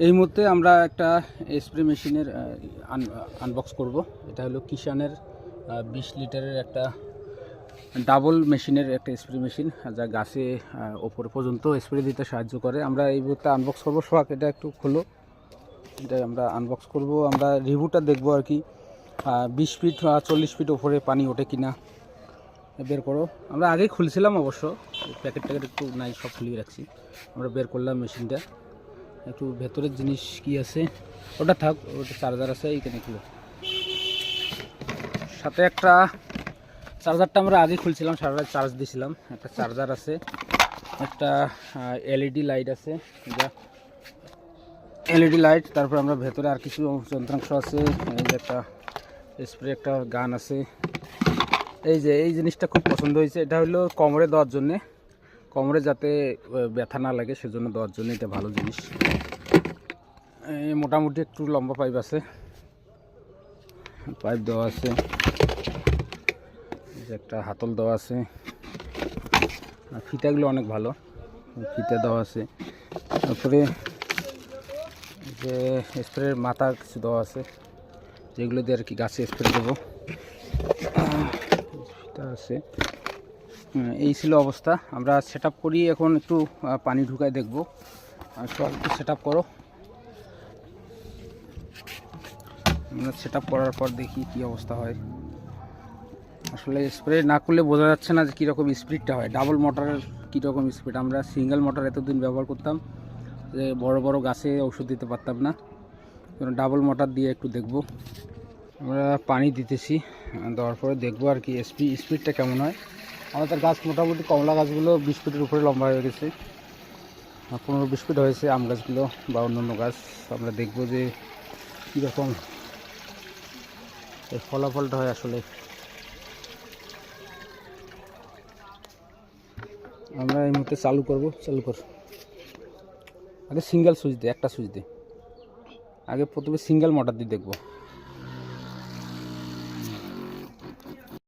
এই মুহূর্তে আমরা একটা স্প্রে মেশিনের আনবক্স করব। এটা হলো কিষানের 20 লিটারের একটা ডাবল মেশিনের একটা স্প্রে মেশিন, যা গাছে ওপরে পর্যন্ত স্প্রে দিতে সাহায্য করে। আমরা এই মুহূর্তে আনবক্স করব। সোহাগ, এটা একটু খোলো। এটা আমরা আনবক্স করব, আমরা রিভিউটা দেখব আর কি। 20 ফিট 40 ফিট ওপরে পানি ওঠে কিনা বের করো। আমরা আগেই খুলছিলাম, অবশ্য প্যাকেট একটু নাই, সব খুলিয়ে রাখছি। আমরা বের করলাম মেশিনটা, একটু ভেতরের জিনিস কি আছে ওটা থাক, ওটা চার্জার আছে এইখানে খুলো। সাথে একটা চার্জারটা আমরা আগে খুলছিলাম, সারা রাত চার্জ দিয়েছিলাম। একটা চার্জার আছে, একটা এলইডি লাইট আছে, যা এলইডি লাইট। তারপর আমরা ভেতরে আর কিছু যন্ত্রাংশ আছে, এই যে একটা স্প্রে, একটা গান আছে। এই যে এই জিনিসটা খুব পছন্দ হয়েছে, এটা হলো কোমরে দেওয়ার জন্যে, কোমরে যাতে ব্যথা না লাগে সেজন্য দেওয়ার জন্য এটা ভালো জিনিস। মোটামুটি একটু লম্বা পাইপ আছে, পাইপ দেওয়া আছে, একটা হাতল দেওয়া আছে। ফিতাগুলো অনেক ভালো, ফিতা দেওয়া আছে। তারপরে যে স্প্রের মাথা কিছু দেওয়া আছে, যেগুলো দিয়ে আর কি গাছে স্প্রে দেবো, ফিতা আছে। এই ছিল অবস্থা। আমরা সেট আপ করি, এখন একটু পানি ঢুকায় দেখবো। সব একটু সেট আপ করো। আমরা সেট আপ করার পর দেখি কি অবস্থা হয়। আসলে স্প্রে না করলে বোঝা যাচ্ছে না যে কীরকম স্পিডটা হয়, ডাবল মোটরের কীরকম স্পিড। আমরা সিঙ্গেল মোটর এতদিন ব্যবহার করতাম, যে বড় বড় গাছে ওষুধ দিতে পারতাম না। ডাবল মোটর দিয়ে একটু দেখব। আমরা পানি দিতেছি, দেওয়ার পরে দেখবো আর কি স্পিডটা কেমন হয়। আমাদের গাছ মোটামুটি কমলা গাছগুলো 20 ফিটের উপরে লম্বা হয়ে গেছে, 15-20 ফিট হয়েছে আম গাছগুলো বা অন্যান্য গাছ। আমরা দেখব যে কীরকম এর ফলাফলটা হয়। আসলে আমরা এই মুহূর্তে চালু করব। চালু কর। আগে সিঙ্গেল সুইচ দে, একটা সুইচ দে। আগে প্রথমে সিঙ্গেল মোটর দিয়ে দেখব।